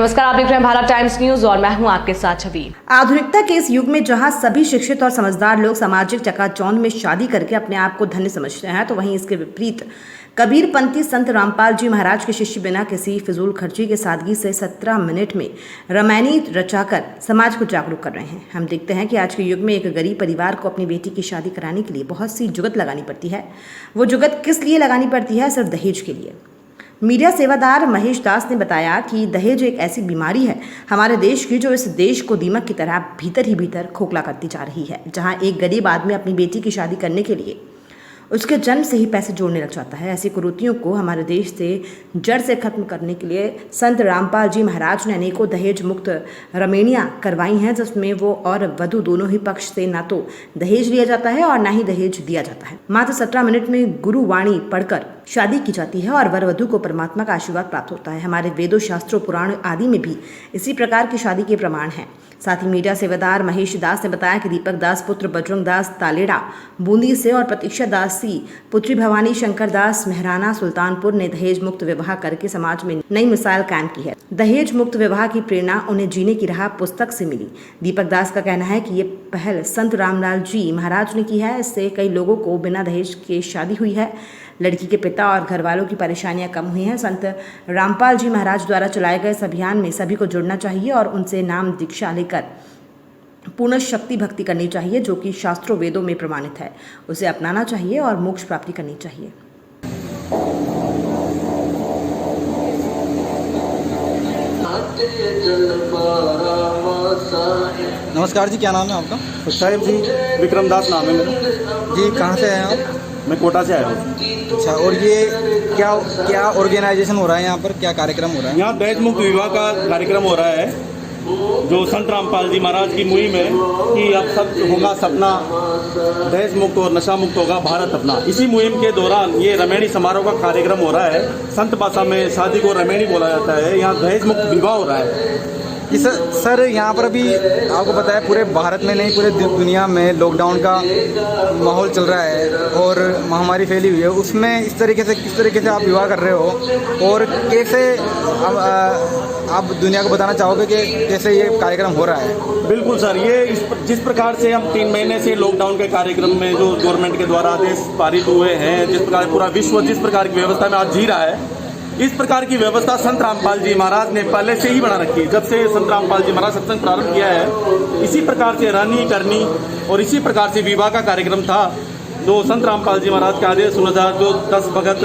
नमस्कार, आप देख रहे हैं भारत टाइम्स न्यूज और मैं हूं आपके साथ छवि। आधुनिकता के इस युग में जहां सभी शिक्षित और समझदार लोग सामाजिक चकाचौंध में शादी करके अपने आप को धन्य समझते हैं, तो वहीं इसके विपरीत कबीरपंथी संत रामपाल जी महाराज के शिष्य बिना किसी फिजूल खर्ची के सादगी से 17 मिनट में रामायणी रचाकर समाज को जागरूक कर रहे हैं। हम देखते हैं कि आज के युग में एक गरीब परिवार को अपनी बेटी की शादी कराने के लिए बहुत सी जुगत लगानी पड़ती है। वो जुगत किस लिए लगानी पड़ती है? सिर्फ दहेज के लिए। मीडिया सेवादार महेश दास ने बताया कि दहेज एक ऐसी बीमारी है हमारे देश की जो इस देश को दीमक की तरह भीतर ही भीतर खोखला करती जा रही है। जहां एक गरीब आदमी अपनी बेटी की शादी करने के लिए उसके जन्म से ही पैसे जोड़ने लग जाता है। ऐसी कुरीतियों को हमारे देश से जड़ से खत्म करने के लिए संत रामपाल जी महाराज ने अनेकों दहेज मुक्त रमैनियाँ करवाई हैं, जिसमें वो और वधू दोनों ही पक्ष से ना तो दहेज लिया जाता है और ना ही दहेज दिया जाता है। मात्र 17 मिनट में गुरुवाणी पढ़कर शादी की जाती है और वर वधू को परमात्मा का आशीर्वाद प्राप्त होता है। हमारे वेदों, शास्त्रों, पुराण आदि में भी इसी प्रकार की शादी के प्रमाण हैं। साथ ही मीडिया सेवादार महेश दास ने बताया कि दीपक दास पुत्र बजरंग दास तालेड़ा बूंदी से और प्रतीक्षा दासी पुत्री भवानी शंकर दास मेहराना सुल्तानपुर ने दहेज मुक्त विवाह करके समाज में नई मिसाल कायम की है। दहेज मुक्त विवाह की प्रेरणा उन्हें जीने की राह पुस्तक से मिली। दीपक दास का कहना है कि ये पहल संत रामलाल जी महाराज ने की है। इससे कई लोगों को बिना दहेज के शादी हुई है। लड़की के पिता और घर वालों की परेशानियां कम हुई हैं। संत रामपाल जी महाराज द्वारा चलाए गए इस अभियान में सभी को जुड़ना चाहिए और उनसे नाम दीक्षा लेकर पूर्ण शक्ति भक्ति करनी चाहिए, जो कि शास्त्रों वेदों में प्रमाणित है। उसे अपनाना चाहिए और मोक्ष प्राप्ति करनी चाहिए। नमस्कार जी, क्या नाम है आपका? साहिब जी, विक्रम दास नाम है मेरा जी। कहाँ से आए हैं आप? मैं कोटा से आया हूँ। अच्छा, और ये क्या ऑर्गेनाइजेशन हो रहा है यहाँ पर? क्या कार्यक्रम हो रहा है? यहाँ दहेज मुक्त विवाह का कार्यक्रम हो रहा है, जो संत रामपाल जी महाराज की मुहिम है कि अब सब होगा सपना, दहेज मुक्त और नशा मुक्त होगा भारत अपना। इसी मुहिम के दौरान ये रमैनी समारोह का कार्यक्रम हो रहा है। संत भाषा में शादी को रमैनी बोला जाता है। यहाँ दहेज मुक्त विवाह हो रहा है। सर, यहाँ पर अभी आपको पता है पूरे भारत में नहीं पूरे दुनिया में लॉकडाउन का माहौल चल रहा है और महामारी फैली हुई है। उसमें किस तरीके से आप विवाह कर रहे हो और कैसे आप दुनिया को बताना चाहोगे कि कैसे ये कार्यक्रम हो रहा है? बिल्कुल सर, ये जिस प्रकार से हम 3 महीने से लॉकडाउन के कार्यक्रम में जो गवर्नमेंट के द्वारा आदेश पारित हुए हैं, जिस प्रकार पूरा विश्व जिस प्रकार की व्यवस्था में आज जी रहा है, इस प्रकार की व्यवस्था संत रामपाल जी महाराज ने पहले से ही बना रखी है। जब से संत रामपाल जी महाराज सत्संग प्रारंभ किया है, इसी प्रकार से रानी करनी और इसी प्रकार से विवाह का कार्यक्रम था। जो संत रामपाल जी महाराज के आदेश अनुसार जो 10 भगत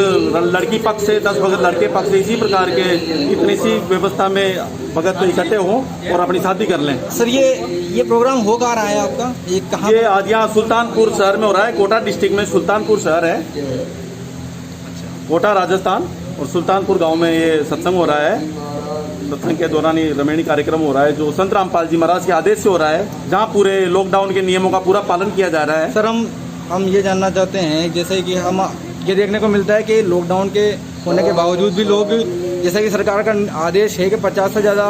लड़की पक्ष से 10 भगत लड़के पक्ष से इसी प्रकार के इतनी सी व्यवस्था में भगत इकट्ठे हों और अपनी शादी कर लें। सर, ये प्रोग्राम हो कहाँ रहा है आपका? ये कहाँ? ये आज यहाँ सुल्तानपुर शहर में हो रहा है। कोटा डिस्ट्रिक्ट में सुल्तानपुर शहर है, कोटा राजस्थान, और सुल्तानपुर गांव में ये सत्संग हो रहा है। सत्संग के दौरान ये रमैनी कार्यक्रम हो रहा है, जो संत रामपाल जी महाराज के आदेश से हो रहा है, जहां पूरे लॉकडाउन के नियमों का पूरा पालन किया जा रहा है। सर, हम ये जानना चाहते हैं, जैसे कि हम ये देखने को मिलता है कि लॉकडाउन के होने के बावजूद भी लोग, जैसे कि सरकार का आदेश है कि 50 से ज़्यादा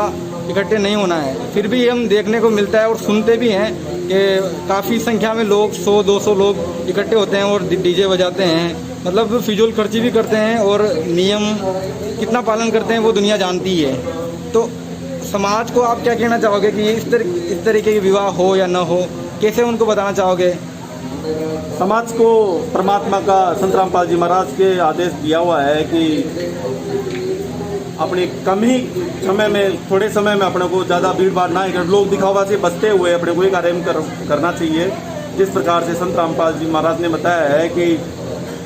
इकट्ठे नहीं होना है, फिर भी हम देखने को मिलता है और सुनते भी हैं कि काफ़ी संख्या में लोग 100-200 लोग इकट्ठे होते हैं और डीजे बजाते हैं। मतलब फिजूल खर्ची भी करते हैं और नियम कितना पालन करते हैं वो दुनिया जानती है। तो समाज को आप क्या कहना चाहोगे कि इस तरीके के विवाह हो या ना हो, कैसे उनको बताना चाहोगे? समाज को परमात्मा का संत रामपाल जी महाराज के आदेश दिया हुआ है कि अपने कम ही समय में, थोड़े समय में अपने को ज़्यादा भीड़ भाड़ ना कर, लोग दिखावा से बचते हुए अपने को ही कार्य करना चाहिए। जिस प्रकार से संत रामपाल जी महाराज ने बताया है कि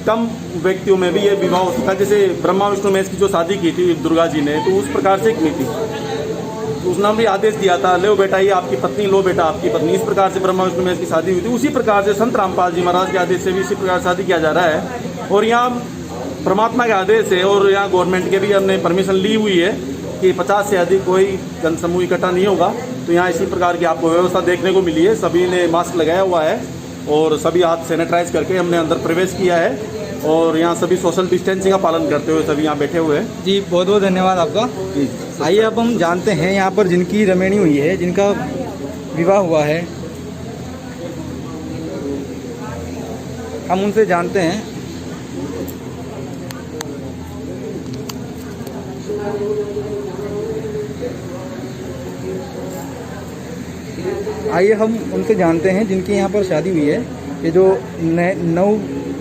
कम व्यक्तियों में भी ये विवाह हो सकता है। जैसे ब्रह्मा विष्णु महेश की जो शादी की थी दुर्गा जी ने, तो उस प्रकार से की थी। तो उसने भी आदेश दिया था, लो बेटा ये आपकी पत्नी, लो बेटा आपकी पत्नी। इस प्रकार से ब्रह्मा विष्णु महेश की शादी हुई थी। उसी प्रकार से संत रामपाल जी महाराज के आदेश से भी इसी प्रकार शादी किया जा रहा है। और यहाँ परमात्मा के आदेश है और यहाँ गवर्नमेंट के भी हमने परमिशन ली हुई है कि 50 से अधिक कोई जनसमूह इकट्ठा नहीं होगा। तो यहाँ इसी प्रकार की आपको व्यवस्था देखने को मिली है। सभी ने मास्क लगाया हुआ है और सभी हाथ सैनिटाइज करके हमने अंदर प्रवेश किया है और यहाँ सभी सोशल डिस्टेंसिंग का पालन करते हुए सभी यहाँ बैठे हुए हैं। जी, बहुत बहुत धन्यवाद आपका। जी, आइए अब हम जानते हैं यहाँ पर जिनकी रमैनी हुई है, जिनका विवाह हुआ है, हम उनसे जानते हैं। आइए हम उनसे जानते हैं जिनकी यहाँ पर शादी हुई है, ये जो नव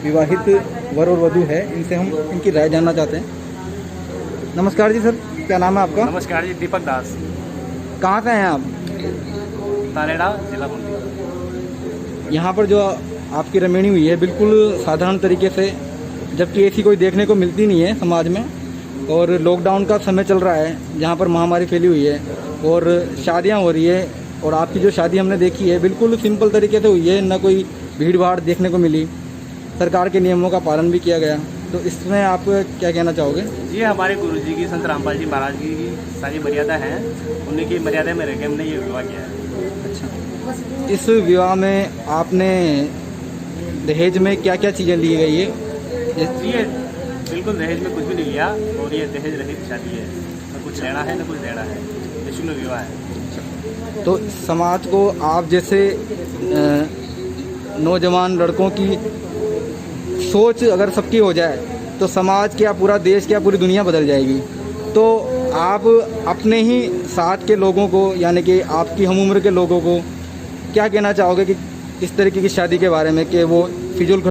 विवाहित वर और वधू है, इनसे हम इनकी राय जानना चाहते हैं। नमस्कार जी सर, क्या नाम है आपका? नमस्कार जी, दीपक दास, कहाँ से हैं आप? तानेड़ा, जिला बूंदी। यहाँ पर जो आपकी रमणी हुई है बिल्कुल साधारण तरीके से, जबकि ऐसी कोई देखने को मिलती नहीं है समाज में, और लॉकडाउन का समय चल रहा है जहाँ पर महामारी फैली हुई है और शादियाँ हो रही है, और आपकी जो शादी हमने देखी है बिल्कुल सिंपल तरीके से हुई है, ना कोई भीड़ भाड़ देखने को मिली, सरकार के नियमों का पालन भी किया गया। तो इसमें आप क्या कहना चाहोगे? ये हमारे गुरुजी की संत रामपाल जी महाराज की सारी मर्यादा हैं, उन्हीं की मर्यादा में रह के हमने ये विवाह किया है। अच्छा, इस विवाह में आपने दहेज में क्या क्या चीज़ें ली गई है? ये बिल्कुल दहेज में कुछ भी नहीं लिया, और ये दहेज रहित शादी है, न कुछ लेना है न कुछ देना है, निःशुल्क विवाह है। तो समाज को आप जैसे नौजवान लड़कों की सोच अगर सबकी हो जाए तो समाज क्या, पूरा देश क्या, पूरी दुनिया बदल जाएगी। तो आप अपने ही साथ के लोगों को, यानी कि आपकी हम उम्र के लोगों को क्या कहना चाहोगे कि इस तरीके की शादी के बारे में, कि वो फिजूल